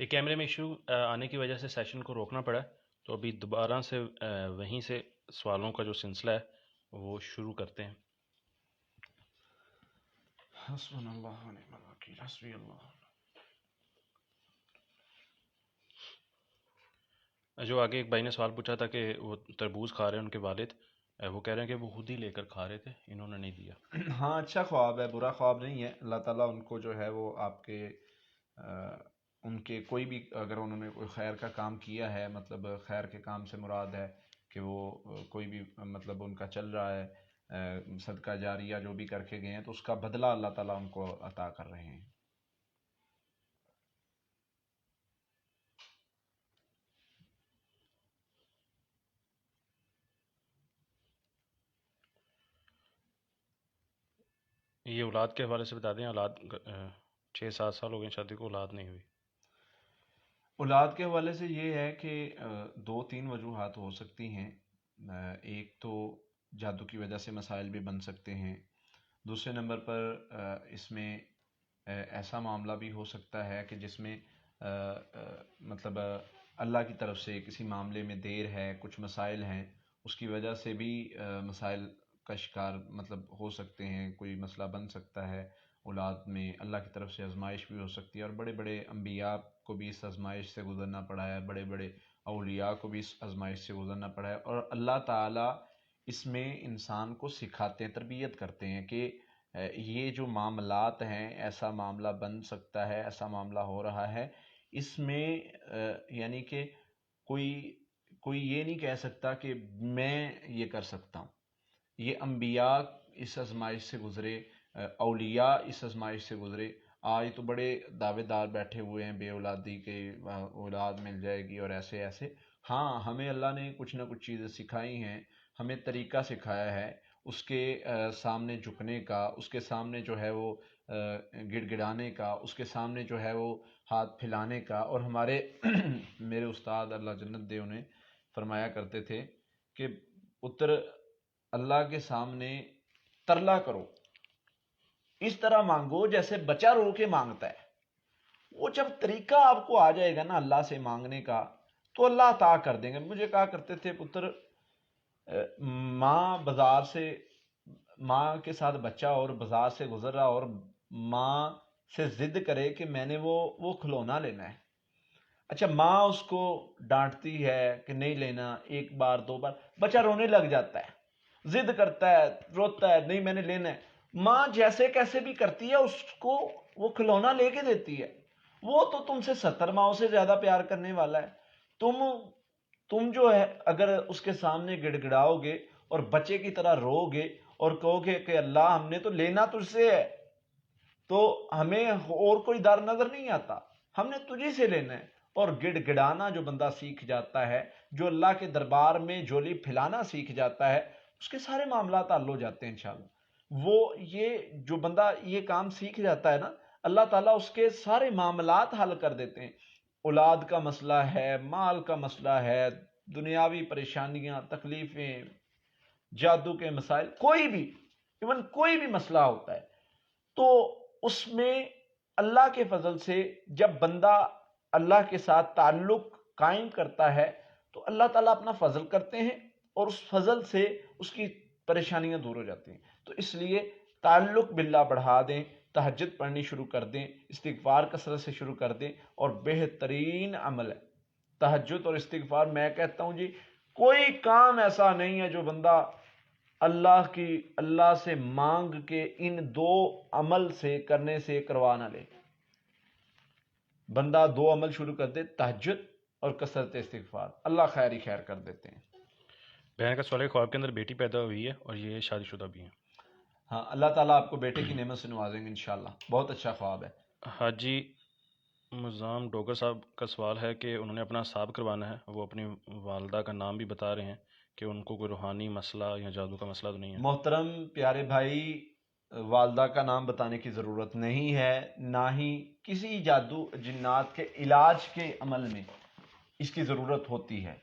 یہ کیمرے میں ایشو آنے کی وجہ سے سیشن کو روکنا پڑا ہے، تو ابھی دوبارہ سے وہیں سے سوالوں کا جو سلسلہ ہے وہ شروع کرتے ہیں۔ حسبنا اللہ و نعم الوکیل، حسبی اللہ۔ جو آگے ایک بھائی نے سوال پوچھا تھا کہ وہ تربوز کھا رہے ہیں ان کے والد، وہ کہہ رہے ہیں کہ وہ خود ہی لے کر کھا رہے تھے، انہوں نے نہیں دیا۔ ہاں اچھا خواب ہے، برا خواب نہیں ہے۔ اللہ تعالیٰ ان کو جو ہے وہ آپ کے ان کے کوئی بھی اگر انہوں نے کوئی خیر کا کام کیا ہے، مطلب خیر کے کام سے مراد ہے کہ وہ کوئی بھی مطلب ان کا چل رہا ہے صدقہ جاریہ جو بھی کر کے گئے ہیں، تو اس کا بدلہ اللہ تعالیٰ ان کو عطا کر رہے ہیں۔ یہ اولاد کے حوالے سے بتا دیں، اولاد 6-7 سال ہو گئے شادی کو، اولاد نہیں ہوئی۔ اولاد کے حوالے سے یہ ہے کہ 2-3 وجوہات ہو سکتی ہیں۔ ایک تو جادو کی وجہ سے مسائل بھی بن سکتے ہیں۔ دوسرے نمبر پر اس میں ایسا معاملہ بھی ہو سکتا ہے کہ جس میں مطلب اللہ کی طرف سے کسی معاملے میں دیر ہے، کچھ مسائل ہیں، اس کی وجہ سے بھی مسائل کا شکار مطلب ہو سکتے ہیں، کوئی مسئلہ بن سکتا ہے اولاد میں، اللہ کی طرف سے آزمائش بھی ہو سکتی ہے۔ اور بڑے بڑے انبیاء کو بھی اس آزمائش سے گزرنا پڑا ہے، بڑے بڑے اولیاء کو بھی اس آزمائش سے گزرنا پڑا ہے، اور اللہ تعالیٰ اس میں انسان کو سکھاتے ہیں، تربیت کرتے ہیں کہ یہ جو معاملات ہیں، ایسا معاملہ بن سکتا ہے، ایسا معاملہ ہو رہا ہے، اس میں یعنی کہ کوئی یہ نہیں کہہ سکتا کہ میں یہ کر سکتا ہوں۔ یہ انبیاء اس آزمائش سے گزرے، اولیاء اس آزمائش سے گزرے۔ آج تو بڑے دعوے دار بیٹھے ہوئے ہیں بے اولادی کے، اولاد مل جائے گی اور ایسے ایسے۔ ہاں ہمیں اللہ نے کچھ نہ کچھ چیزیں سکھائی ہیں، ہمیں طریقہ سکھایا ہے اس کے سامنے جھکنے کا، اس کے سامنے جو ہے وہ گڑ گڑانے کا، اس کے سامنے جو ہے وہ ہاتھ پھیلانے کا۔ اور ہمارے میرے استاد اللہ جنت دے انہیں فرمایا کرتے تھے کہ پتر اللہ کے سامنے ترلا کرو، اس طرح مانگو جیسے بچہ رو کے مانگتا ہے۔ وہ جب طریقہ آپ کو آ جائے گا نا اللہ سے مانگنے کا، تو اللہ عطا کر دیں گے۔ مجھے کہا کرتے تھے پتر، ماں کے ساتھ بچہ اور بازار سے گزر رہا اور ماں سے ضد کرے کہ میں نے وہ کھلونا لینا ہے، اچھا ماں اس کو ڈانٹتی ہے کہ نہیں لینا، 1 بار 2 بار بچہ رونے لگ جاتا ہے، ضد کرتا ہے، روتا ہے، نہیں میں نے لینا ہے۔ ماں جیسے کیسے بھی کرتی ہے، اس کو وہ کھلونا لے کے دیتی ہے۔ وہ تو تم سے 70 ماؤں سے زیادہ پیار کرنے والا ہے۔ تم جو ہے اگر اس کے سامنے گڑ گڑاؤ گے اور بچے کی طرح رو گے اور کہو گے کہ اللہ ہم نے تو لینا تجھ سے ہے، تو ہمیں اور کوئی در نظر نہیں آتا، ہم نے تجھے سے لینا ہے۔ اور گڑ گڑانا جو بندہ سیکھ جاتا ہے، جو اللہ کے دربار میں جولی پھیلانا سیکھ جاتا ہے، اس کے سارے معاملات حل ہو جاتے ہیں انشاءاللہ۔ وہ یہ جو بندہ یہ کام سیکھ جاتا ہے نا، اللہ تعالیٰ اس کے سارے معاملات حل کر دیتے ہیں۔ اولاد کا مسئلہ ہے، مال کا مسئلہ ہے، دنیاوی پریشانیاں، تکلیفیں، جادو کے مسائل، کوئی بھی ایون کوئی بھی مسئلہ ہوتا ہے، تو اس میں اللہ کے فضل سے جب بندہ اللہ کے ساتھ تعلق قائم کرتا ہے تو اللہ تعالیٰ اپنا فضل کرتے ہیں، اور اس فضل سے اس کی پریشانیاں دور ہو جاتی ہیں۔ تو اس لیے تعلق باللہ بڑھا دیں، تہجد پڑھنی شروع کر دیں، استغفار کثرت سے شروع کر دیں، اور بہترین عمل ہے تہجد اور استغفار۔ میں کہتا ہوں جی، کوئی کام ایسا نہیں ہے جو بندہ اللہ سے مانگ کے ان 2 عمل سے کرنے سے کروا نہ لے۔ بندہ 2 عمل شروع کر دے، تہجد اور کثرت استغفار، اللہ خیر ہی خیر کر دیتے ہیں۔ بہن کا سوال ہے، خواب کے اندر بیٹی پیدا ہوئی ہے اور یہ شادی شدہ بھی ہیں۔ ہاں اللہ تعالیٰ آپ کو بیٹے کی نعمت سے نوازیں گے انشاءاللہ، بہت اچھا خواب ہے۔ حاجی مزام ڈوگر صاحب کا سوال ہے کہ انہوں نے اپنا حساب کروانا ہے، وہ اپنی والدہ کا نام بھی بتا رہے ہیں کہ ان کو کوئی روحانی مسئلہ یا جادو کا مسئلہ تو نہیں ہے۔ محترم پیارے بھائی، والدہ کا نام بتانے کی ضرورت نہیں ہے، نہ ہی کسی جادو جنات کے علاج کے عمل میں اس کی ضرورت ہوتی ہے۔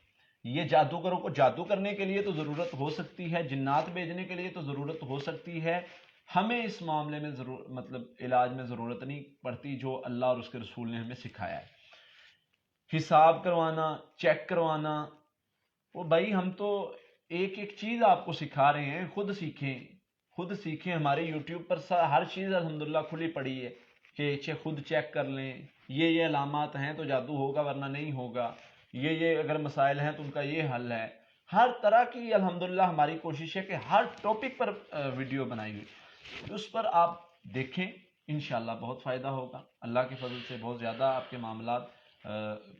یہ جادوگروں کو جادو کرنے کے لیے تو ضرورت ہو سکتی ہے، جنات بھیجنے کے لیے تو ضرورت ہو سکتی ہے، ہمیں اس معاملے میں مطلب علاج میں ضرورت نہیں پڑتی، جو اللہ اور اس کے رسول نے ہمیں سکھایا ہے۔ حساب کروانا، چیک کروانا، وہ بھائی ہم تو ایک ایک چیز آپ کو سکھا رہے ہیں، خود سیکھیں، خود سیکھیں. ہمارے یوٹیوب پر ہر چیز الحمدللہ کھلی پڑی ہے کہ خود چیک کر لیں، یہ علامات ہیں تو جادو ہوگا ورنہ نہیں ہوگا، یہ اگر مسائل ہیں تو ان کا یہ حل ہے. ہر طرح کی الحمدللہ ہماری کوشش ہے کہ ہر ٹاپک پر ویڈیو بنائی ہوئی، اس پر آپ دیکھیں، انشاءاللہ بہت فائدہ ہوگا. اللہ کے فضل سے بہت زیادہ آپ کے معاملات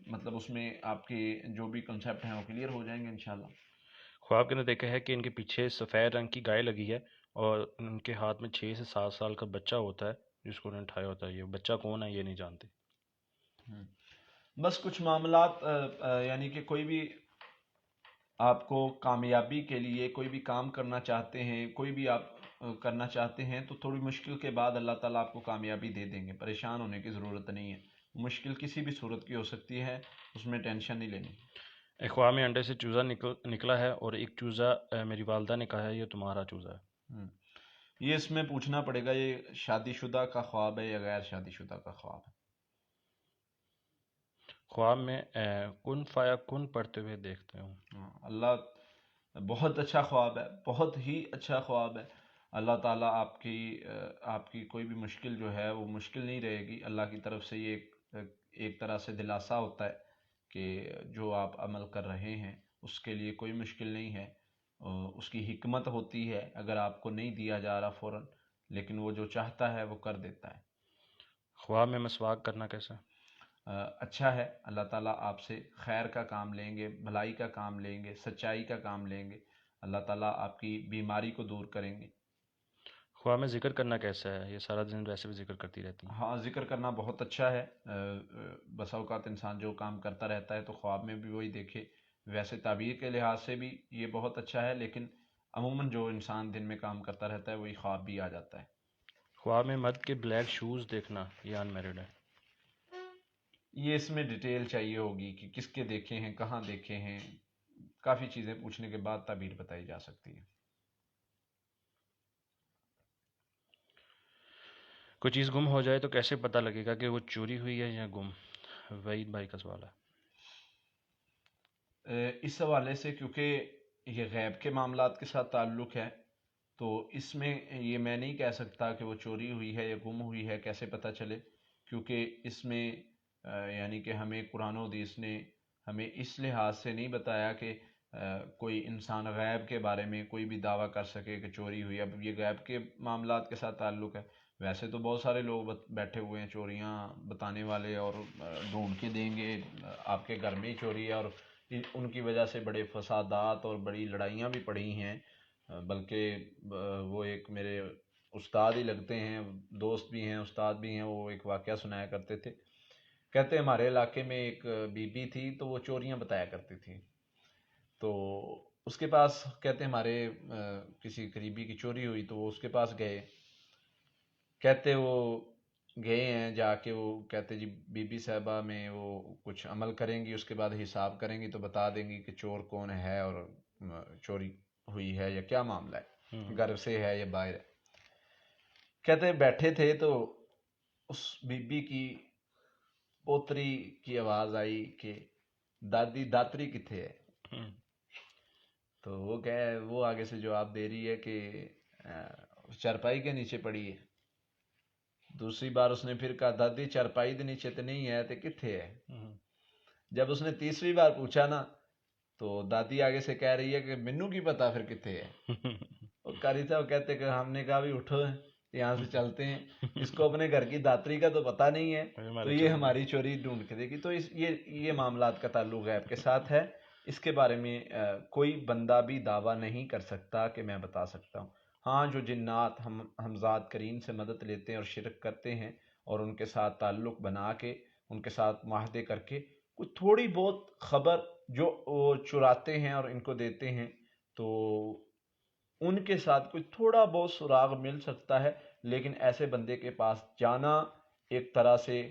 مطلب اس میں آپ کے جو بھی کنسیپٹ ہیں وہ کلیئر ہو جائیں گے انشاءاللہ. خواب کے نے دیکھا ہے کہ ان کے پیچھے سفید رنگ کی گائے لگی ہے اور ان کے ہاتھ میں 6 سے 7 سال کا بچہ ہوتا ہے جس کو انہوں نے اٹھایا ہوتا ہے. یہ بچہ کون ہے یہ نہیں جانتے. بس کچھ معاملات یعنی کہ کوئی بھی آپ کو کامیابی کے لیے کوئی بھی کام کرنا چاہتے ہیں، کوئی بھی آپ کرنا چاہتے ہیں تو تھوڑی مشکل کے بعد اللہ تعالیٰ آپ کو کامیابی دے دیں گے. پریشان ہونے کی ضرورت نہیں ہے، مشکل کسی بھی صورت کی ہو سکتی ہے، اس میں ٹینشن نہیں لینی. ایک خواب میں انڈے سے چوزا نکلا ہے اور ایک چوزا میری والدہ نے کہا ہے یہ تمہارا چوزا ہے. یہ اس میں پوچھنا پڑے گا یہ شادی شدہ کا خواب ہے یا غیر شادی شدہ کا خواب ہے. خواب میں کن فایا کن پڑھتے ہوئے دیکھتے ہوں. اللہ بہت اچھا خواب ہے، بہت ہی اچھا خواب ہے. اللہ تعالیٰ آپ کی کوئی بھی مشکل جو ہے وہ مشکل نہیں رہے گی. اللہ کی طرف سے یہ ایک طرح سے دلاسا ہوتا ہے کہ جو آپ عمل کر رہے ہیں اس کے لیے کوئی مشکل نہیں ہے. اس کی حکمت ہوتی ہے اگر آپ کو نہیں دیا جا رہا فوراً، لیکن وہ جو چاہتا ہے وہ کر دیتا ہے. خواب میں مسواک کرنا کیسا؟ اچھا ہے. اللہ تعالیٰ آپ سے خیر کا کام لیں گے، بھلائی کا کام لیں گے، سچائی کا کام لیں گے. اللہ تعالیٰ آپ کی بیماری کو دور کریں گے. خواب میں ذکر کرنا کیسا ہے؟ یہ سارا دن ویسے بھی ذکر کرتی رہتی ہیں. ہاں، ذکر کرنا بہت اچھا ہے. بسا اوقات انسان جو کام کرتا رہتا ہے تو خواب میں بھی وہی دیکھے. ویسے تعبیر کے لحاظ سے بھی یہ بہت اچھا ہے، لیکن عموماً جو انسان دن میں کام کرتا رہتا ہے وہی خواب بھی آ جاتا ہے. خواب میں مرد کے بلیک شوز دیکھنا، یہ ان میرڈ ہے. یہ اس میں ڈیٹیل چاہیے ہوگی کہ کس کے دیکھے ہیں، کہاں دیکھے ہیں. کافی چیزیں پوچھنے کے بعد تعبیر بتائی جا سکتی ہے. کوئی چیز گم ہو جائے تو کیسے پتہ لگے گا کہ وہ چوری ہوئی ہے یا گم؟ وحید بھائی کا سوال ہے. اس حوالے سے کیونکہ یہ غیب کے معاملات کے ساتھ تعلق ہے تو اس میں یہ میں نہیں کہہ سکتا کہ وہ چوری ہوئی ہے یا گم ہوئی ہے، کیسے پتہ چلے. کیونکہ اس میں یعنی کہ ہمیں قرآن و حدیث نے ہمیں اس لحاظ سے نہیں بتایا کہ کوئی انسان غیب کے بارے میں کوئی بھی دعویٰ کر سکے کہ چوری ہوئی. اب یہ غیب کے معاملات کے ساتھ تعلق ہے. ویسے تو بہت سارے لوگ بیٹھے ہوئے ہیں چوریاں بتانے والے اور ڈھونڈ کے دیں گے آپ کے گھر میں ہی چوری ہے، اور ان کی وجہ سے بڑے فسادات اور بڑی لڑائیاں بھی پڑی ہیں. بلکہ وہ ایک میرے استاد ہی لگتے ہیں، دوست بھی ہیں استاد بھی ہیں، وہ ایک واقعہ سنایا کرتے تھے. کہتے ہمارے علاقے میں ایک بی بی تھی تو وہ چوریاں بتایا کرتی تھی. تو اس کے پاس کہتے ہمارے کسی قریبی کی چوری ہوئی تو وہ اس کے پاس گئے. کہتے وہ گئے ہیں جا کے، وہ کہتے جی بی بی صاحبہ میں وہ کچھ عمل کریں گی، اس کے بعد حساب کریں گی تو بتا دیں گی کہ چور کون ہے اور چوری ہوئی ہے یا کیا معاملہ ہے، گھر سے ہے یا باہر ہے. کہتے بیٹھے تھے تو اس بی بی کی پوتری کی آواز آئی کہ دادی داتری کتھے ہے. تو وہ آگے سے جواب دے رہی ہے کہ چارپائی کے نیچے پڑی ہے. دوسری بار اس نے پھر کہا دادی چارپائی دے نیچے تو نہیں ہے تو کتھے ہے. جب اس نے تیسری بار پوچھا نا تو دادی آگے سے کہہ رہی ہے کہ منو کی پتا پھر کتھے ہے. وہ قاری صاحب کہتے کہ ہم نے کہا بھی اٹھو یہاں سے چلتے ہیں، اس کو اپنے گھر کی داتری کا تو پتہ نہیں ہے تو یہ ہماری چوری ڈھونڈ کے دے گی. تو یہ معاملات کا تعلق غیب کے ساتھ ہے. اس کے بارے میں کوئی بندہ بھی دعویٰ نہیں کر سکتا کہ میں بتا سکتا ہوں. ہاں جو جنات ہم ذات کریم سے مدد لیتے ہیں اور شرک کرتے ہیں اور ان کے ساتھ تعلق بنا کے ان کے ساتھ معاہدے کر کے کوئی تھوڑی بہت خبر جو وہ چراتے ہیں اور ان کو دیتے ہیں تو ان کے ساتھ کوئی تھوڑا بہت سراغ مل سکتا ہے. لیکن ایسے بندے کے پاس جانا ایک طرح سے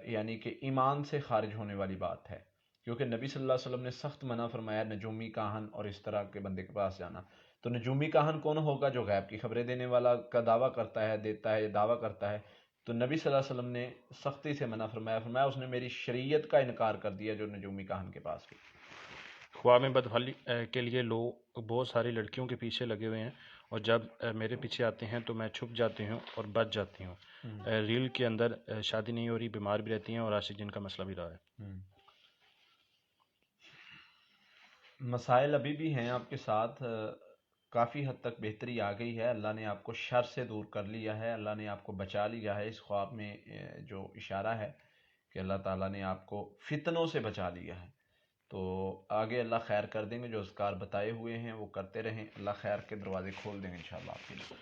یعنی کہ ایمان سے خارج ہونے والی بات ہے، کیونکہ نبی صلی اللہ علیہ وسلم نے سخت منع فرمایا نجومی کاہن اور اس طرح کے بندے کے پاس جانا. تو نجومی کاہن کون ہوگا؟ جو غیب کی خبریں دینے والا کا دعویٰ کرتا ہے، دیتا ہے یا دعویٰ کرتا ہے تو نبی صلی اللہ علیہ وسلم نے سختی سے منع فرمایا اس نے میری شریعت کا انکار کر دیا جو نجومی کہان کے پاس گئی۔ خواب میں بدحالی کے لیے لوگ بہت ساری لڑکیوں کے پیچھے لگے ہوئے ہیں، اور جب میرے پیچھے آتے ہیں تو میں چھپ جاتی ہوں اور بچ جاتی ہوں۔ ریل کے اندر شادی نہیں ہو رہی، بیمار بھی رہتی ہیں، اور عاشق جن کا مسئلہ بھی رہا ہے۔ مسائل ابھی بھی ہیں آپ کے ساتھ، کافی حد تک بہتری آ گئی ہے، اللہ نے آپ کو شر سے دور کر لیا ہے، اللہ نے آپ کو بچا لیا ہے۔ اس خواب میں جو اشارہ ہے کہ اللہ تعالیٰ نے آپ کو فتنوں سے بچا لیا ہے، تو آگے اللہ خیر کر دیں گے۔ جو اذکار بتائے ہوئے ہیں وہ کرتے رہیں، اللہ خیر کے دروازے کھول دیں گے انشاءاللہ آپ کے لیے۔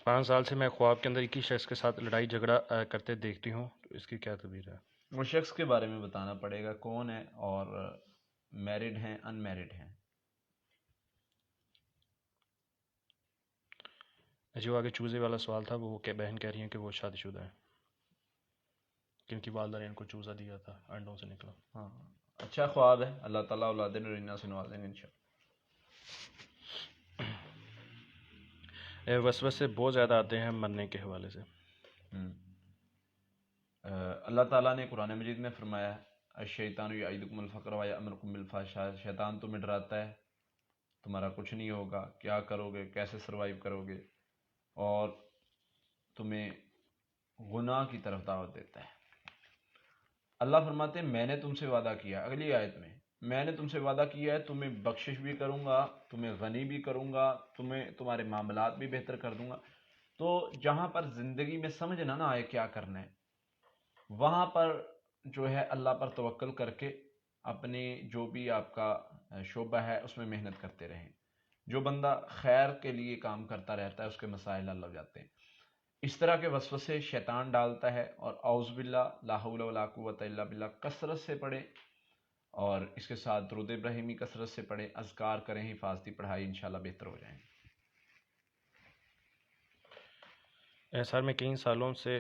5 سال سے میں خواب کے اندر ایک ہی شخص کے ساتھ لڑائی جھگڑا کرتے دیکھتی ہوں، تو اس کی کیا تعبیر ہے؟ وہ شخص کے بارے میں بتانا پڑے گا، کون ہے اور میرڈ ہیں ان میرڈ ہیں۔ جو آگے چوزے والا سوال تھا، وہ کہ بہن کہہ رہی ہیں کہ وہ شادی شدہ ہے، کیونکہ والدہ نے ان کو چوزا دیا تھا، انڈوں سے نکلا۔ ہاں، اچھا خواب ہے، اللہ تعالیٰ اولاد نرینہ سے نوازیں گے انشاءاللہ۔ وسوسے بہت زیادہ آتے ہیں مرنے کے حوالے سے۔ اللہ تعالیٰ نے قرآن مجید میں فرمایا الشیطان یعیدکم الفقر ویأمرکم بالفحشاء، شیطان تمہیں ڈراتا ہے تمہارا کچھ نہیں ہوگا، کیا کرو گے، کیسے سروائیو کرو گے، اور تمہیں گناہ کی طرف دعوت دیتا ہے۔ اللہ فرماتے ہیں میں نے تم سے وعدہ کیا، اگلی آیت میں نے تم سے وعدہ کیا ہے تمہیں بخشش بھی کروں گا، تمہیں غنی بھی کروں گا، تمہارے معاملات بھی بہتر کر دوں گا۔ تو جہاں پر زندگی میں سمجھ نہ آئے کیا کرنا ہے، وہاں پر جو ہے اللہ پر توکل کر کے اپنے جو بھی آپ کا شعبہ ہے اس میں محنت کرتے رہیں۔ جو بندہ خیر کے لیے کام کرتا رہتا ہے اس کے مسائل حل ہو جاتے ہیں۔ اس طرح کے وسوسے شیطان ڈالتا ہے، اور اعوذ باللہ لا حول ولا قوت الا باللہ کثرت سے پڑھیں، اور اس کے ساتھ درود ابراہیمی کثرت سے پڑھیں، اذکار کریں، حفاظتی پڑھائی، انشاءاللہ بہتر ہو جائیں گے۔ سر میں کئی سالوں سے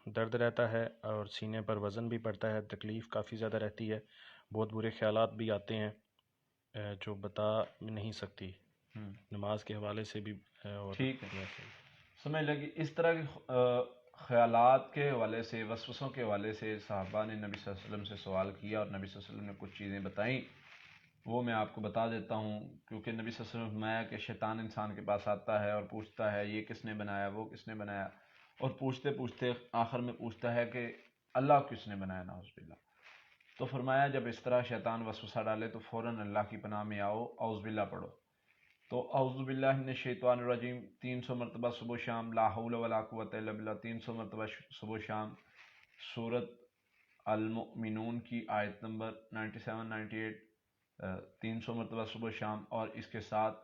درد رہتا ہے اور سینے پر وزن بھی بڑھتا ہے، تکلیف کافی زیادہ رہتی ہے، بہت برے خیالات بھی آتے ہیں جو بتا نہیں سکتی، نماز کے حوالے سے بھی۔ اور ٹھیک ہے، سمجھ لگی اس طرح کے خیالات کے حوالے سے، وسوسوں کے حوالے سے صحابہ نے نبی صلی اللہ علیہ وسلم سے سوال کیا، اور نبی صلی اللہ علیہ وسلم نے کچھ چیزیں بتائیں، وہ میں آپ کو بتا دیتا ہوں، کیونکہ نبی صلی اللہ علیہ وسلم نے فرمایا کہ شیطان انسان کے پاس آتا ہے اور پوچھتا ہے یہ کس نے بنایا، وہ کس نے بنایا، اور پوچھتے پوچھتے آخر میں پوچھتا ہے کہ اللہ کس نے بنایا، نعوذ باللہ۔ تو فرمایا جب اس طرح شیطان وسوسہ ڈالے تو فوراً اللہ کی پناہ میں آؤ، اعوذ باللہ پڑھو۔ تو اعوذ باللہ من الشیطان الرجیم 300 مرتبہ صبح و شام، لا حول ولا قوت الا باللہ 300 مرتبہ صبح و شام، سورت المؤمنون کی آیت نمبر 97 98 300 مرتبہ صبح و شام، اور اس کے ساتھ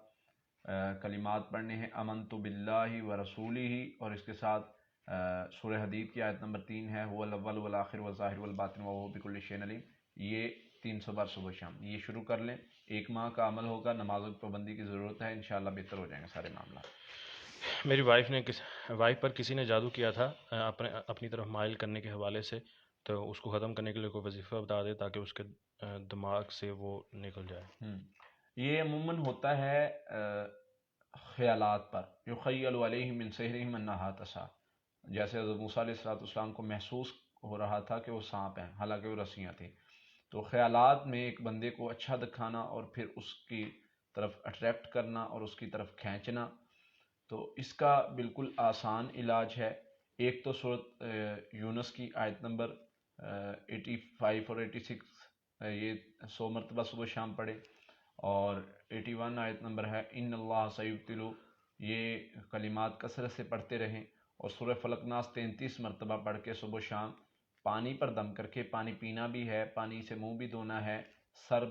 کلمات پڑھنے ہیں امنت باللہ و رسولہ، اور اس کے ساتھ سورہ حدید کی آیت نمبر 3 ہے هو الاول والآخر والظاہر والباطن وهو بكل شيء علیم۔ یہ 300 بار صبح شام یہ شروع کر لیں، 1 ماہ کا عمل ہوگا، نمازوں کی پابندی کی ضرورت ہے، انشاءاللہ بہتر ہو جائیں گے سارے معاملات۔ میری وائف پر کسی نے جادو کیا تھا اپنی طرف مائل کرنے کے حوالے سے، تو اس کو ختم کرنے کے لیے کوئی وظیفہ بتا دے تاکہ اس کے دماغ سے وہ نکل جائے۔ یہ عموماً ہوتا ہے خیالات پر، یخیل علیہ من سحرہم انہا تسعی، جیسے حضرت موسیٰ علیہ السلام کو محسوس ہو رہا تھا کہ وہ سانپ ہیں، حالانکہ وہ رسیاں تھیں۔ تو خیالات میں ایک بندے کو اچھا دکھانا اور پھر اس کی طرف اٹریکٹ کرنا اور اس کی طرف کھینچنا، تو اس کا بالکل آسان علاج ہے۔ ایک تو سورت یونس کی آیت نمبر 85 اور 86 یہ 100 مرتبہ صبح شام پڑھے، اور 81 آیت نمبر ہے ان اللہ سیبتلو، یہ کلمات کثرت سے پڑھتے رہیں، اور سورہ فلق ناس 33 مرتبہ پڑھ کے صبح شام پانی پر دم کر کے، پانی پینا بھی ہے، پانی سے منہ بھی دھونا ہے، سر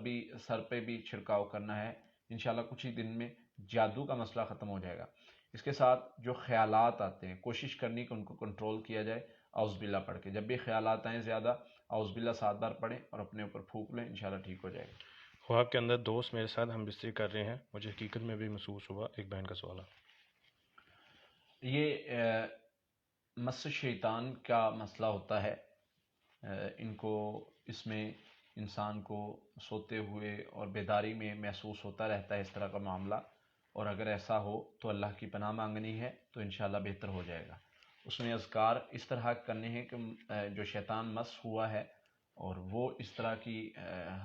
پہ بھی چھڑکاؤ کرنا ہے، انشاءاللہ کچھ ہی دن میں جادو کا مسئلہ ختم ہو جائے گا۔ اس کے ساتھ جو خیالات آتے ہیں کوشش کرنی کہ ان کو کنٹرول کیا جائے، اعوذ باللہ پڑھ کے، جب بھی خیالات آئیں زیادہ اعوذ باللہ 7 بار پڑھیں اور اپنے اوپر پھونک لیں، انشاءاللہ ٹھیک ہو جائے گا۔ خواب کے اندر دوست میرے ساتھ ہم بستری کر رہے ہیں، مجھے حقیقت میں بھی محسوس ہوا۔ ایک بہن کا سوال ہے۔ یہ مس شیطان کا مسئلہ ہوتا ہے، ان کو اس میں انسان کو سوتے ہوئے اور بیداری میں محسوس ہوتا رہتا ہے اس طرح کا معاملہ، اور اگر ایسا ہو تو اللہ کی پناہ مانگنی ہے، تو انشاءاللہ بہتر ہو جائے گا۔ اس میں اذکار اس طرح کرنے ہیں کہ جو شیطان مس ہوا ہے اور وہ اس طرح کی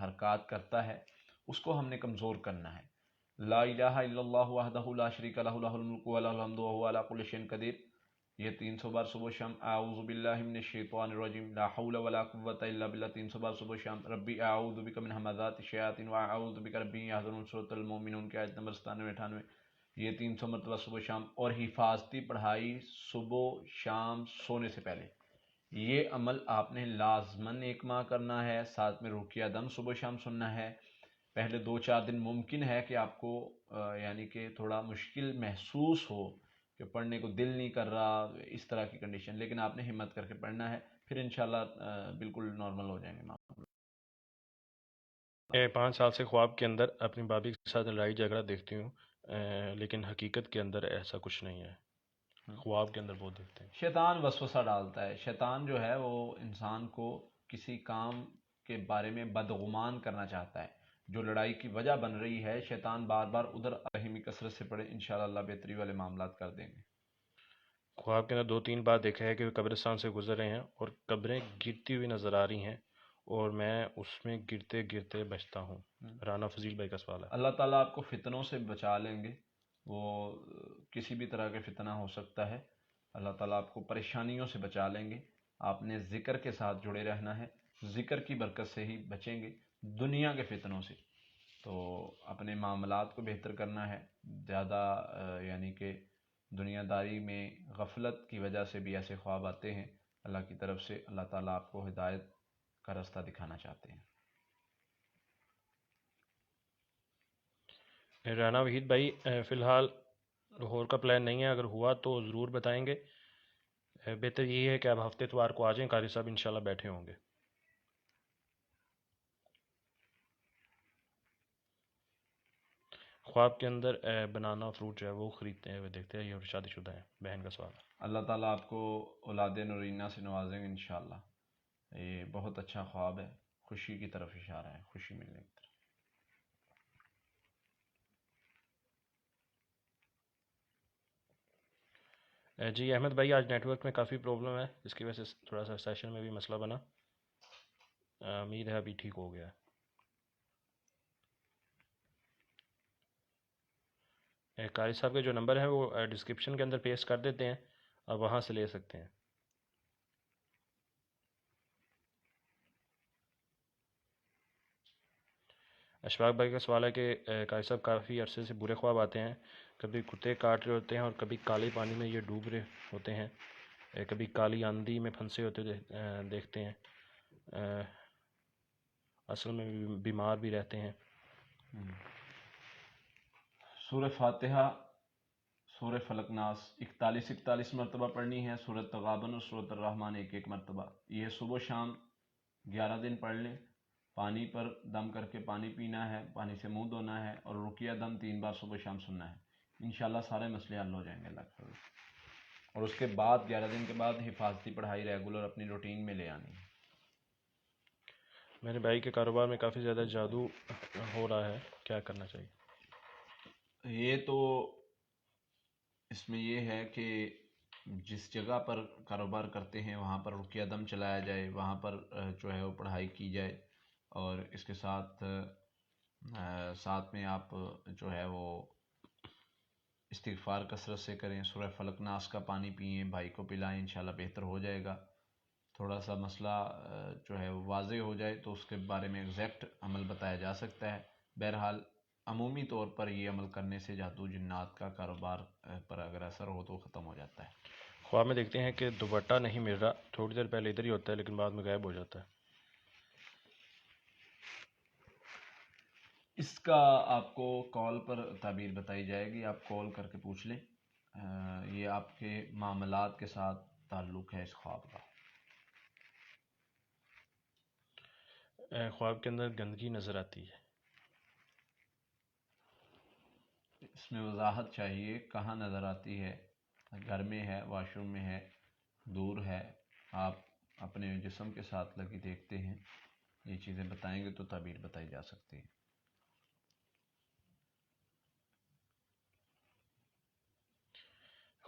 حرکات کرتا ہے اس کو ہم نے کمزور کرنا ہے. لا الہ الا اللہ وحدہ لا شریک لہ لہ الملک و لہ الحمد وهو علی کل شیء قدیر، یہ 300 بار صبح شام. اعوذ باللہ من الشیطان الرجیم لا حول ولا قوۃ الا باللہ 300 بار صبح شام. ربی اعوذ بک من ہمزات الشیاطین واعوذ بک ربی یحضرون، سورۃ المؤمنون کی آیت نمبر 97-98، یہ 300 مرتبہ صبح شام. اور حفاظتی پڑھائی صبح شام سونے سے پہلے، یہ عمل آپ نے لازماً 1 ماہ کرنا ہے. ساتھ میں رقیہ دم صبح شام سننا ہے. پہلے 2-4 دن ممکن ہے کہ آپ کو یعنی کہ تھوڑا مشکل محسوس ہو کہ پڑھنے کو دل نہیں کر رہا، اس طرح کی کنڈیشن، لیکن آپ نے ہمت کر کے پڑھنا ہے، پھر انشاءاللہ بالکل نارمل ہو جائیں گے. 5 سال سے خواب کے اندر اپنی بھابھی کے ساتھ لڑائی جھگڑا دیکھتی ہوں، لیکن حقیقت کے اندر ایسا کچھ نہیں ہے. خواب کے اندر بہت دیکھتے ہیں. شیطان وسوسہ ڈالتا ہے. شیطان جو ہے وہ انسان کو کسی کام کے بارے میں بدگمان کرنا چاہتا ہے. جو لڑائی کی وجہ بن رہی ہے، شیطان بار بار ادھر رحمی کثرت سے پڑے، انشاءاللہ اللہ بہتری والے معاملات کر دیں گے. خواب کے اندر 2-3 بار دیکھا ہے کہ وہ قبرستان سے گزر رہے ہیں اور قبریں گرتی ہوئی نظر آ رہی ہیں اور میں اس میں گرتے گرتے بچتا ہوں. رانا فضیل بھائی کا سوال ہے. اللہ تعالیٰ آپ کو فتنوں سے بچا لیں گے، وہ کسی بھی طرح کے فتنہ ہو سکتا ہے. اللہ تعالیٰ آپ کو پریشانیوں سے بچا لیں گے. آپ نے ذکر کے ساتھ جڑے رہنا ہے، ذکر کی برکت سے ہی بچیں گے دنیا کے فتنوں سے. تو اپنے معاملات کو بہتر کرنا ہے. زیادہ یعنی کہ دنیا داری میں غفلت کی وجہ سے بھی ایسے خواب آتے ہیں. اللہ کی طرف سے اللہ تعالیٰ آپ کو ہدایت کا راستہ دکھانا چاہتے ہیں. رانا وحید بھائی، فی الحال لاہور کا پلان نہیں ہے، اگر ہوا تو ضرور بتائیں گے. بہتر یہی ہے کہ آپ ہفتے اتوار کو آ جائیں، قاری صاحب انشاءاللہ بیٹھے ہوں گے. خواب کے اندر بنانا فروٹ جو ہے وہ خریدتے ہیں، وہ دیکھتے ہیں، یہ شادی شدہ ہیں. بہن کا سوال ہے. اللہ تعالیٰ آپ کو اولاد نورینہ سے نوازیں گے انشاءاللہ. یہ بہت اچھا خواب ہے، خوشی کی طرف اشارہ ہے، خوشی ملنے کی طرف. جی احمد بھائی، آج نیٹ ورک میں کافی پرابلم ہے، اس کی وجہ سے تھوڑا سا سیشن میں بھی مسئلہ بنا. امید ہے ابھی ٹھیک ہو گیا. قاری صاحب کے جو نمبر ہے وہ ڈسکرپشن کے اندر پیسٹ کر دیتے ہیں، آپ وہاں سے لے سکتے ہیں. اشفاق بھائی کا سوال ہے کہ قاری صاحب کافی عرصے سے برے خواب آتے ہیں، کبھی کتے کاٹ رہے ہوتے ہیں اور کبھی کالے پانی میں یہ ڈوب رہے ہوتے ہیں، کبھی کالی آندھی میں پھنسے ہوتے دیکھتے ہیں، اصل میں بیمار بھی رہتے ہیں. سورہ فاتحہ، سورہ فلق ناس 41 مرتبہ پڑھنی ہے. سورۃ تغابن اور سورۃ الرحمن 1 مرتبہ. یہ صبح شام 11 دن پڑھ لیں. پانی پر دم کر کے پانی پینا ہے، پانی سے منہ دھونا ہے، اور رقیہ دم 3 بار صبح شام سننا ہے. انشاءاللہ سارے مسئلے حل ہو جائیں گے اللہ کے فضل سے. اور اس کے بعد 11 دن کے بعد حفاظتی پڑھائی ریگولر اپنی روٹین میں لے آنی ہے. میرے بھائی کے کاروبار میں کافی زیادہ جادو ہو رہا ہے، کیا کرنا چاہیے؟ یہ تو اس میں یہ ہے کہ جس جگہ پر کاروبار کرتے ہیں وہاں پر رقیہ دم چلایا جائے، وہاں پر جو ہے وہ پڑھائی کی جائے، اور اس کے ساتھ میں آپ جو ہے وہ استغفار کثرت سے کریں. سورہ فلق ناس کا پانی پئیں، بھائی کو پلائیں، انشاءاللہ بہتر ہو جائے گا. تھوڑا سا مسئلہ جو ہے واضح ہو جائے تو اس کے بارے میں ایگزیکٹ عمل بتایا جا سکتا ہے. بہرحال عمومی طور پر یہ عمل کرنے سے جادو جنات کا کاروبار پر اگر اثر ہو تو ختم ہو جاتا ہے. خواب میں دیکھتے ہیں کہ دوپٹہ نہیں مل رہا، تھوڑی دیر پہلے ادھر ہی ہوتا ہے لیکن بعد میں غائب ہو جاتا ہے. اس کا آپ کو کال پر تعبیر بتائی جائے گی، آپ کال کر کے پوچھ لیں. یہ آپ کے معاملات کے ساتھ تعلق ہے اس خواب کا. خواب کے اندر گندگی نظر آتی ہے. اس میں وضاحت چاہیے، کہاں نظر آتی ہے؟ گھر میں ہے، واش روم میں ہے، دور ہے؟ آپ اپنے جسم کے ساتھ لگی دیکھتے ہیں، یہ چیزیں بتائیں گے تو تعبیر بتائی جا سکتی ہے.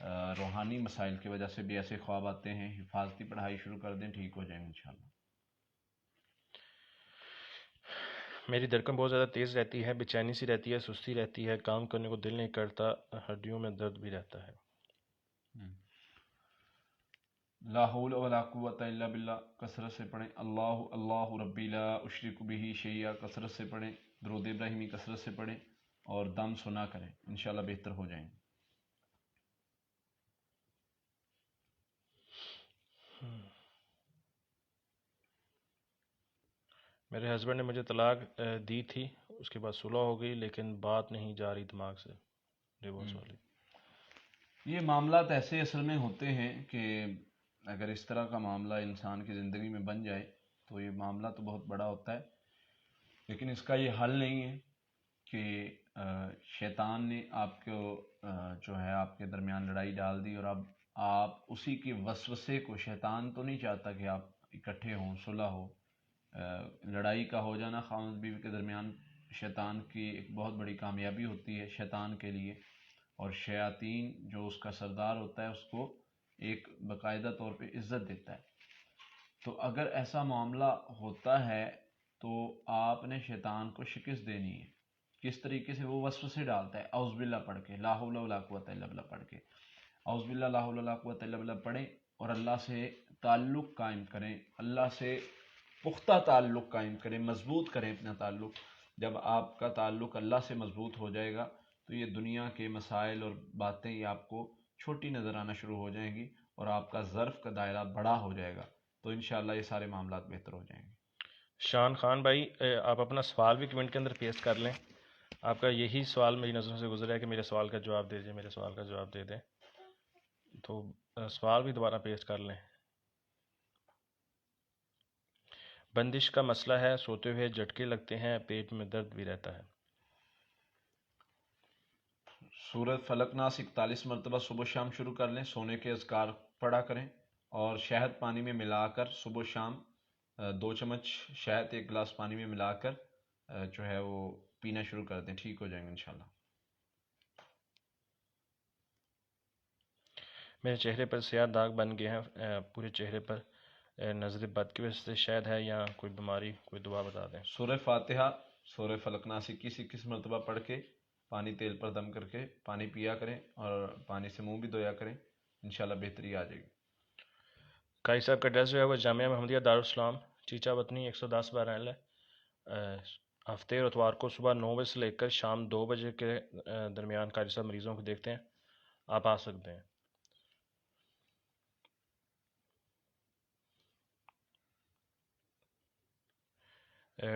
روحانی مسائل کی وجہ سے بھی ایسے خواب آتے ہیں، حفاظتی پڑھائی شروع کر دیں، ٹھیک ہو جائیں گے انشاءاللہ۔ میری دھڑکن بہت زیادہ تیز رہتی ہے، بے چینی سی رہتی ہے، سستی رہتی ہے، کام کرنے کو دل نہیں کرتا، ہڈیوں میں درد بھی رہتا ہے۔ لا حول ولا قوت الا باللہ کثرت سے پڑھیں، اللہ اللہ ربی لا اشرک بہ شیئا کثرت سے پڑھیں، درود ابراہیمی کثرت سے پڑھیں اور دم سنا کریں، انشاءاللہ بہتر ہو جائیں گے۔ میرے ہسبینڈ نے مجھے طلاق دی تھی، اس کے بعد صلح ہو گئی، لیکن بات نہیں جا رہی دماغ سے، ڈیورس والی۔ یہ معاملات ایسے اصل میں ہوتے ہیں کہ اگر اس طرح کا معاملہ انسان کی زندگی میں بن جائے تو یہ معاملہ تو بہت بڑا ہوتا ہے، لیکن اس کا یہ حل نہیں ہے کہ شیطان نے آپ کو جو ہے آپ کے درمیان لڑائی ڈال دی اور اب آپ اسی کے وسوسے کو، شیطان تو نہیں چاہتا کہ آپ اکٹھے ہوں، صلح ہو، لڑائی کا ہو جانا خاوند بیوی کے درمیان شیطان کی ایک بہت بڑی کامیابی ہوتی ہے شیطان کے لیے، اور شیاطین جو اس کا سردار ہوتا ہے اس کو ایک باقاعدہ طور پہ عزت دیتا ہے۔ تو اگر ایسا معاملہ ہوتا ہے تو آپ نے شیطان کو شکست دینی ہے۔ کس طریقے سے؟ وہ وسوسے ڈالتا ہے، اعوذ باللہ پڑھ کے، لا حول ولا قوت الا باللہ پڑھ کے، اعوذ باللہ لا حول ولا قوت الا باللہ پڑھیں اور اللہ سے تعلق قائم کریں، اللہ سے پختہ تعلق قائم کریں، مضبوط کریں اپنا تعلق۔ جب آپ کا تعلق اللہ سے مضبوط ہو جائے گا تو یہ دنیا کے مسائل اور باتیں یہ آپ کو چھوٹی نظر آنا شروع ہو جائیں گی اور آپ کا ظرف کا دائرہ بڑا ہو جائے گا، تو انشاءاللہ یہ سارے معاملات بہتر ہو جائیں گے۔ شان خان بھائی، آپ اپنا سوال بھی کمنٹ کے اندر پیسٹ کر لیں، آپ کا یہی سوال میری نظروں سے گزرا ہے کہ میرے سوال کا جواب دے دیں، میرے سوال کا جواب دے دیں، تو سوال بھی دوبارہ پیسٹ کر لیں۔ بندش کا مسئلہ ہے، سوتے ہوئے جھٹکے لگتے ہیں، پیٹ میں درد بھی رہتا ہے۔ سورۃ فلق ناس 41 مرتبہ صبح شام شروع کر لیں، سونے کے اذکار پڑھا کریں اور شہد پانی میں ملا کر صبح شام 2 چمچ شہد 1 گلاس پانی میں ملا کر جو ہے وہ پینا شروع کر دیں، ٹھیک ہو جائیں گے انشاءاللہ۔ میرے چہرے پر سیاہ داغ بن گئے ہیں، پورے چہرے پر، نظر بد کی وجہ سے شاید ہے یا کوئی بیماری، کوئی دعا بتا دیں۔ سورہ فاتحہ، سورہ فلق ناس 21 مرتبہ پڑھ کے پانی تیل پر دم کر کے پانی پیا کریں اور پانی سے منہ بھی دھویا کریں، انشاءاللہ بہتری آ جائے گی۔ قائی صاحب کا ایڈریس جو ہے وہ جامعہ محمدیہ دارالاسلام، چیچا وطنی 110/12 ہے۔ ہفتے اور اتوار کو صبح 9 بجے سے لے کر شام 2 بجے کے درمیان قاری صاحب مریضوں کو دیکھتے ہیں، آپ آ سکتے ہیں۔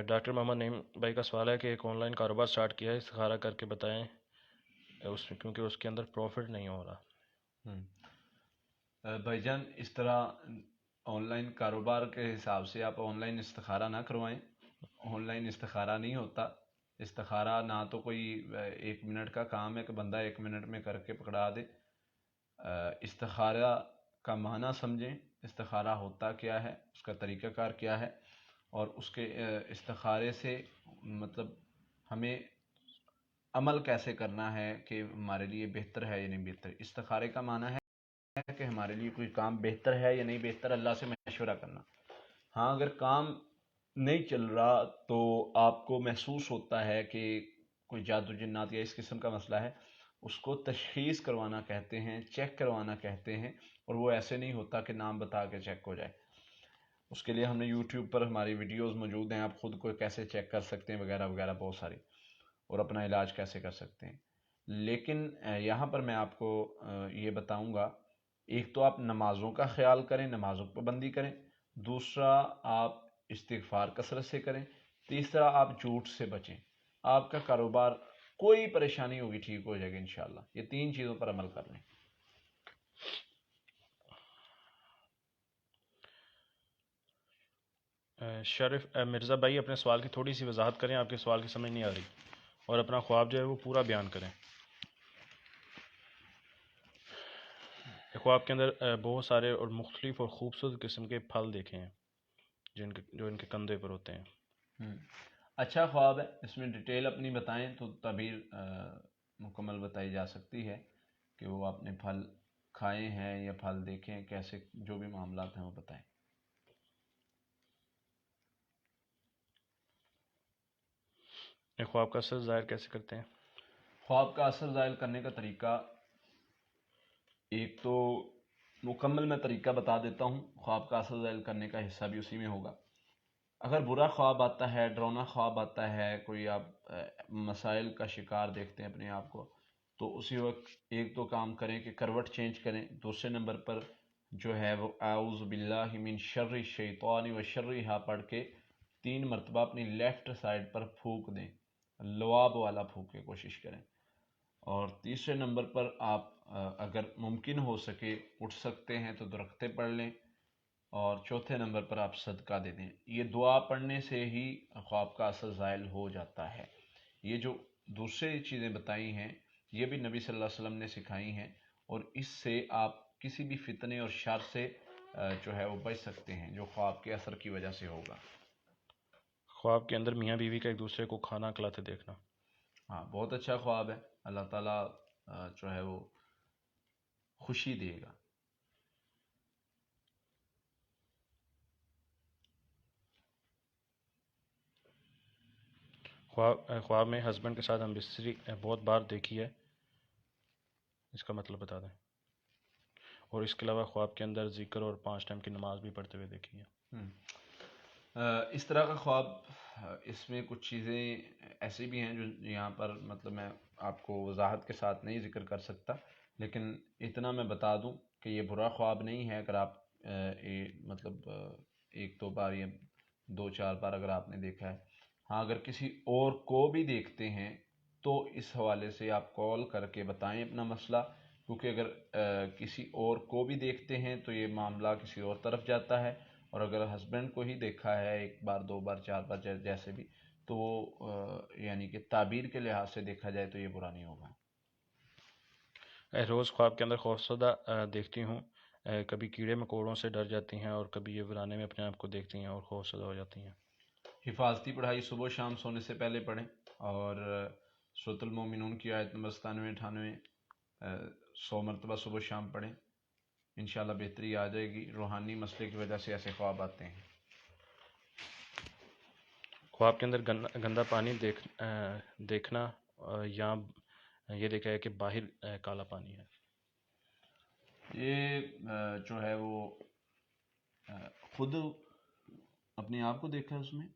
ڈاکٹر محمد نعیم بھائی کا سوال ہے کہ ایک آن لائن کاروبار سٹارٹ کیا ہے، استخارہ کر کے بتائیں اس میں، کیونکہ اس کے اندر پروفٹ نہیں ہو رہا۔ بھائی جان، اس طرح آن لائن کاروبار کے حساب سے آپ آن لائن استخارہ نہ کروائیں، آن لائن استخارہ نہیں ہوتا۔ استخارہ نہ تو کوئی 1 منٹ کا کام ہے کہ بندہ 1 منٹ میں کر کے پکڑا دے۔ استخارہ کا معنی سمجھیں، استخارہ ہوتا کیا ہے، اس کا طریقہ کار کیا ہے، اور اس کے استخارے سے مطلب ہمیں عمل کیسے کرنا ہے کہ ہمارے لیے بہتر ہے یا نہیں بہتر۔ استخارے کا معنی ہے کہ ہمارے لیے کوئی کام بہتر ہے یا نہیں بہتر، اللہ سے مشورہ کرنا۔ ہاں، اگر کام نہیں چل رہا تو آپ کو محسوس ہوتا ہے کہ کوئی جادو جنات یا اس قسم کا مسئلہ ہے، اس کو تشخیص کروانا کہتے ہیں، چیک کروانا کہتے ہیں، اور وہ ایسے نہیں ہوتا کہ نام بتا کے چیک ہو جائے۔ اس کے لیے ہم نے یوٹیوب پر ہماری ویڈیوز موجود ہیں، آپ خود کو کیسے چیک کر سکتے ہیں وغیرہ وغیرہ بہت ساری، اور اپنا علاج کیسے کر سکتے ہیں۔ لیکن یہاں پر میں آپ کو یہ بتاؤں گا، ایک تو آپ نمازوں کا خیال کریں، نمازوں پر پابندی کریں، دوسرا آپ استغفار کثرت سے کریں، تیسرا آپ جھوٹ سے بچیں، آپ کا کاروبار کوئی پریشانی ہوگی ٹھیک ہو جائے گا انشاءاللہ۔ یہ 3 چیزوں پر عمل کر لیں۔ شریف مرزا بھائی، اپنے سوال کی تھوڑی سی وضاحت کریں، آپ کے سوال کی سمجھ نہیں آ رہی، اور اپنا خواب جو ہے وہ پورا بیان کریں۔ خواب کے اندر بہت سارے اور مختلف اور خوبصورت قسم کے پھل دیکھے ہیں جو ان کے کندھے پر ہوتے ہیں۔ اچھا خواب ہے، اس میں ڈیٹیل اپنی بتائیں تو تعبیر مکمل بتائی جا سکتی ہے کہ وہ آپ نے پھل کھائے ہیں یا پھل دیکھے ہیں، کیسے جو بھی معاملات ہیں وہ بتائیں۔ خواب کا اثر ظاہر کیسے کرتے ہیں؟ خواب کا اثر ظاہر کرنے کا طریقہ، ایک تو مکمل میں طریقہ بتا دیتا ہوں، خواب کا اثر ظاہر کرنے کا حصہ بھی اسی میں ہوگا۔ اگر برا خواب آتا ہے، ڈراؤنا خواب آتا ہے، کوئی آپ مسائل کا شکار دیکھتے ہیں اپنے آپ کو، تو اسی وقت ایک تو کام کریں کہ کروٹ چینج کریں، دوسرے نمبر پر جو ہے وہ اعوذ باللہ من شر الشیطان و شرہا پڑھ کے 3 مرتبہ اپنی لیفٹ سائڈ پر پھونک دیں، لعاب والا پھونک کے کوشش کریں۔ اور تیسرے نمبر پر آپ اگر ممکن ہو سکے اٹھ سکتے ہیں تو درختے پڑھ لیں، اور چوتھے نمبر پر آپ صدقہ دے دیں۔ یہ دعا پڑھنے سے ہی خواب کا اثر زائل ہو جاتا ہے۔ یہ جو دوسرے چیزیں بتائی ہیں یہ بھی نبی صلی اللہ علیہ وسلم نے سکھائی ہیں، اور اس سے آپ کسی بھی فتنے اور شر سے جو ہے وہ بچ سکتے ہیں جو خواب کے اثر کی وجہ سے ہوگا۔ خواب کے اندر میاں بیوی کا ایک دوسرے کو کھانا کھلاتے دیکھنا۔ ہاں، بہت اچھا خواب ہے، اللہ تعالیٰ جو ہے وہ خوشی دے گا۔ خواب میں ہسبینڈ کے ساتھ ہم بستری بہت بار دیکھی ہے، اس کا مطلب بتا دیں۔ اور اس کے علاوہ خواب کے اندر ذکر اور 5 ٹائم کی نماز بھی پڑھتے ہوئے دیکھی ہے۔ اس طرح کا خواب، اس میں کچھ چیزیں ایسی بھی ہیں جو یہاں پر مطلب میں آپ کو وضاحت کے ساتھ نہیں ذکر کر سکتا، لیکن اتنا میں بتا دوں کہ یہ برا خواب نہیں ہے اگر آپ مطلب 1-2 بار یا 2-4 بار اگر آپ نے دیکھا ہے۔ ہاں، اگر کسی اور کو بھی دیکھتے ہیں تو اس حوالے سے آپ کال کر کے بتائیں اپنا مسئلہ، کیونکہ اگر کسی اور کو بھی دیکھتے ہیں تو یہ معاملہ کسی اور طرف جاتا ہے، اور اگر ہسبینڈ کو ہی دیکھا ہے 1 بار 2 بار 4 بار جیسے بھی، تو یعنی کہ تعبیر کے لحاظ سے دیکھا جائے تو یہ برا نہیں ہوگا۔ روز خواب کے اندر خوفزدہ دیکھتی ہوں، کبھی کیڑے مکوڑوں سے ڈر جاتی ہیں اور کبھی یہ ورانے میں اپنے آپ کو دیکھتی ہیں اور خوفزدہ ہو جاتی ہیں۔ حفاظتی پڑھائی صبح و شام سونے سے پہلے پڑھیں، اور سورۃ المومنون کی آیت نمبر 97-98 100 مرتبہ صبح و شام پڑھیں، انشاءاللہ بہتری آ جائے گی۔ روحانی مسئلے کی وجہ سے ایسے خواب آتے ہیں۔ خواب کے اندر گندا پانی دیکھنا، یا یہ دیکھا ہے کہ باہر کالا پانی ہے۔ یہ جو ہے وہ خود اپنے آپ کو دیکھا ہے اس میں،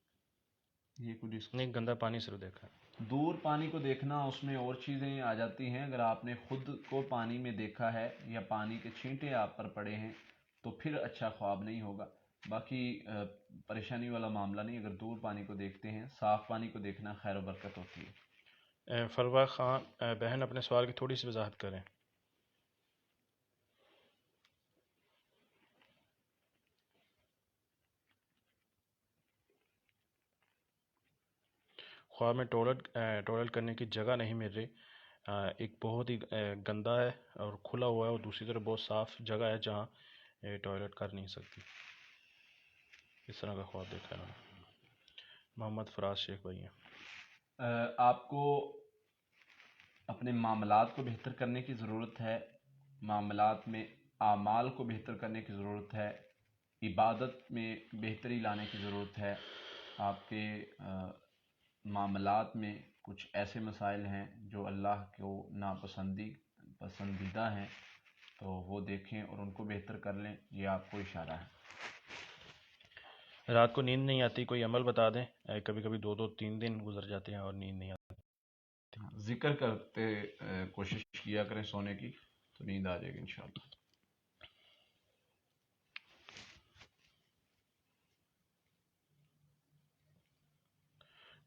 یہ کوئی نہیں، گندا پانی صرف دیکھا ہے۔ دور پانی کو دیکھنا، اس میں اور چیزیں آ جاتی ہیں۔ اگر آپ نے خود کو پانی میں دیکھا ہے یا پانی کے چھینٹے آپ پر پڑے ہیں تو پھر اچھا خواب نہیں ہوگا، باقی پریشانی والا معاملہ نہیں۔ اگر دور پانی کو دیکھتے ہیں، صاف پانی کو دیکھنا خیر و برکت ہوتی ہے۔ فلوہ خان بہن، اپنے سوال کی تھوڑی سی وضاحت کریں۔ خواب میں ٹوائلٹ کرنے کی جگہ نہیں مل رہی، ایک بہت ہی گندا ہے اور کھلا ہوا ہے، اور دوسری طرف بہت صاف جگہ ہے جہاں ٹوائلٹ کر نہیں سکتی۔ اس طرح کا خواب دیکھا ہے۔ محمد فراز شیخ بھائی ہیں۔ آپ کو اپنے معاملات کو بہتر کرنے کی ضرورت ہے، معاملات میں اعمال کو بہتر کرنے کی ضرورت ہے، عبادت میں بہتری لانے کی ضرورت ہے۔ آپ کے معاملات میں کچھ ایسے مسائل ہیں جو اللہ کو پسندیدہ ہیں، تو وہ دیکھیں اور ان کو بہتر کر لیں، یہ آپ کو اشارہ ہے۔ رات کو نیند نہیں آتی، کوئی عمل بتا دیں۔ کبھی کبھی 2-3 دن گزر جاتے ہیں اور نیند نہیں آتی۔ ذکر کرتے کوشش کیا کریں سونے کی، تو نیند آ جائے گی انشاءاللہ۔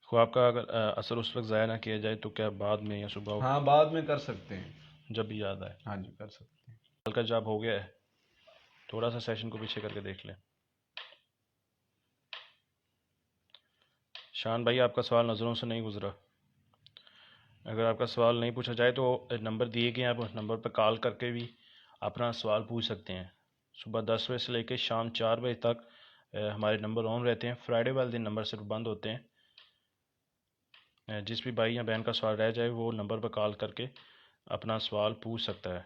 خواب کا اگر اثر اس وقت ضائع نہ کیا جائے تو کیا بعد میں یا صبح ہاں، بعد میں کر سکتے ہیں، جب بھی یاد آئے؟ ہاں جی کر سکتے ہیں۔ کل کا جاب ہو گیا ہے، تھوڑا سا سیشن کو پیچھے کر کے دیکھ لیں۔ شان بھائی، آپ کا سوال نظروں سے نہیں گزرا۔ اگر آپ کا سوال نہیں پوچھا جائے تو نمبر دیے گئے ہیں، آپ اس نمبر پر کال کر کے بھی اپنا سوال پوچھ سکتے ہیں۔ صبح 10 بجے سے لے کے شام 4 بجے تک ہمارے نمبر آن رہتے ہیں۔ فرائیڈے والے دن نمبر صرف بند ہوتے ہیں۔ جس بھی بھائی یا بہن کا سوال رہ جائے وہ نمبر پر کال کر کے اپنا سوال پوچھ سکتا ہے۔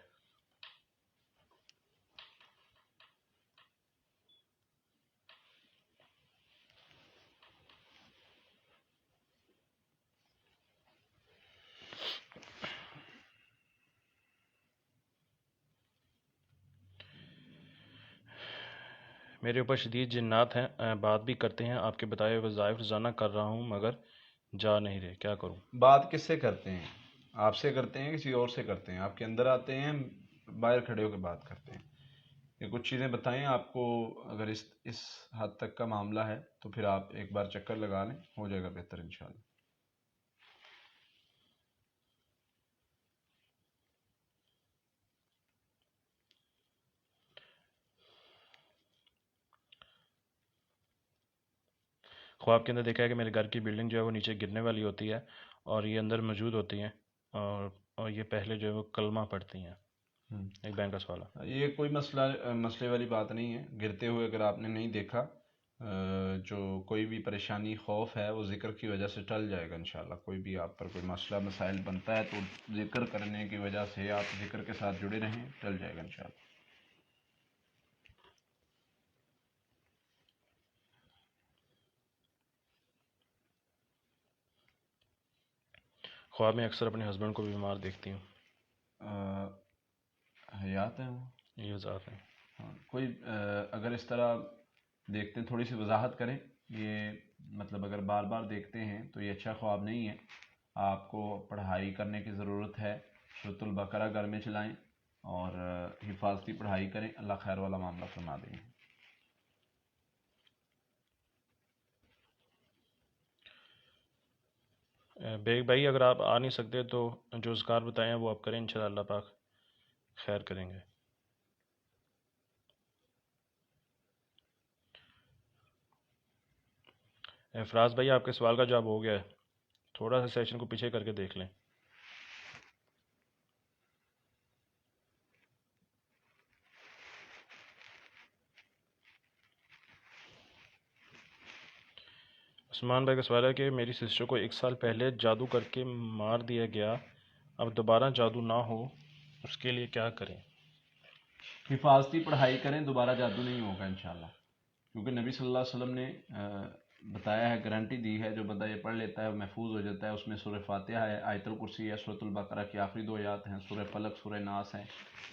میرے اوپر شدید جنات ہیں، بات بھی کرتے ہیں، آپ کے بتائے وظائف روزانہ کر رہا ہوں مگر جا نہیں رہے، کیا کروں؟ بات کس سے کرتے ہیں؟ آپ سے کرتے ہیں کسی اور سے کرتے ہیں؟ آپ کے اندر آتے ہیں، باہر کھڑے ہو کے بات کرتے ہیں؟ یہ کچھ چیزیں بتائیں آپ کو، اگر اس حد تک کا معاملہ ہے تو پھر آپ ایک بار چکر لگا لیں، ہو جائے گا بہتر انشاءاللہ۔ خواب کے اندر دیکھا ہے کہ میرے گھر کی بلڈنگ جو ہے وہ نیچے گرنے والی ہوتی ہے اور یہ اندر موجود ہوتی ہیں، اور یہ پہلے جو ہے وہ کلمہ پڑھتی ہیں۔ ایک بینک کا سوال ہے۔ یہ کوئی مسئلے والی بات نہیں ہے، گرتے ہوئے اگر آپ نے نہیں دیکھا، جو کوئی بھی پریشانی خوف ہے وہ ذکر کی وجہ سے ٹل جائے گا انشاءاللہ۔ کوئی بھی آپ پر کوئی مسئلہ مسائل بنتا ہے تو ذکر کرنے کی وجہ سے آپ ذکر کے ساتھ جڑے رہیں، ٹل جائے گا انشاءاللہ۔ خواب میں اکثر اپنے ہسبینڈ کو بھی بیمار دیکھتی ہوں۔ حیات ہیں وہ؟ یہ وضاحت ہے۔ ہاں، کوئی اگر اس طرح دیکھتے ہیں، تھوڑی سی وضاحت کریں۔ یہ مطلب اگر بار بار دیکھتے ہیں تو یہ اچھا خواب نہیں ہے، آپ کو پڑھائی کرنے کی ضرورت ہے، سورۃ البقرہ گھر میں چلائیں اور حفاظتی پڑھائی کریں، اللہ خیر والا معاملہ فرما دیں گے۔ بیگ بھائی اگر آپ آ نہیں سکتے تو جو اذکار بتائے ہیں وہ آپ کریں، انشاءاللہ اللہ پاک خیر کریں گے۔ فراز بھائی آپ کے سوال کا جواب ہو گیا ہے، تھوڑا سا سیشن کو پیچھے کر کے دیکھ لیں۔ عثمان بھائی کا سوال ہے کہ میری سسٹر کو 1 سال پہلے جادو کر کے مار دیا گیا، اب دوبارہ جادو نہ ہو اس کے لیے کیا کریں؟ حفاظتی پڑھائی کریں، دوبارہ جادو نہیں ہوگا انشاءاللہ، کیونکہ نبی صلی اللہ علیہ وسلم نے بتایا ہے، گارنٹی دی ہے، جو بندہ یہ پڑھ لیتا ہے وہ محفوظ ہو جاتا ہے۔ اس میں سورہ فاتحہ ہے، آیت الکرسی ہے، سورۃ البقرہ کی آخری 2 آیات ہیں، سورہ فلق، سورہ ناس ہیں۔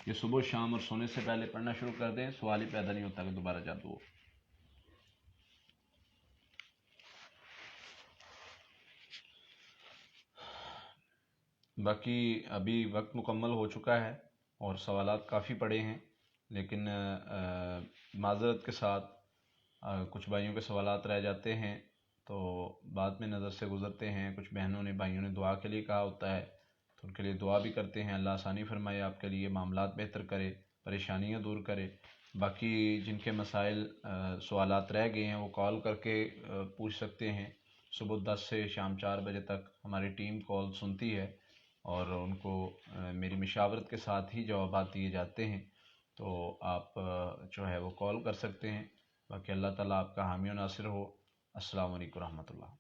یہ صبح و شام اور سونے سے پہلے پڑھنا شروع کر دیں، سوال ہی پیدا نہیں ہوتا کہ دوبارہ جادو ہو۔ باقی ابھی وقت مکمل ہو چکا ہے اور سوالات کافی پڑے ہیں، لیکن معذرت کے ساتھ کچھ بھائیوں کے سوالات رہ جاتے ہیں تو بعد میں نظر سے گزرتے ہیں۔ کچھ بہنوں نے بھائیوں نے دعا کے لیے کہا ہوتا ہے تو ان کے لیے دعا بھی کرتے ہیں، اللہ آسانی فرمائے، آپ کے لیے معاملات بہتر کرے، پریشانیاں دور کرے۔ باقی جن کے مسائل سوالات رہ گئے ہیں وہ کال کر کے پوچھ سکتے ہیں۔ صبح 10 سے شام 4 بجے تک ہماری ٹیم کال سنتی ہے اور ان کو میری مشاورت کے ساتھ ہی جوابات دیے جاتے ہیں، تو آپ جو ہے وہ کال کر سکتے ہیں۔ باقی اللہ تعالیٰ آپ کا حامی و ناصر ہو۔ السلام علیکم ورحمۃ اللہ۔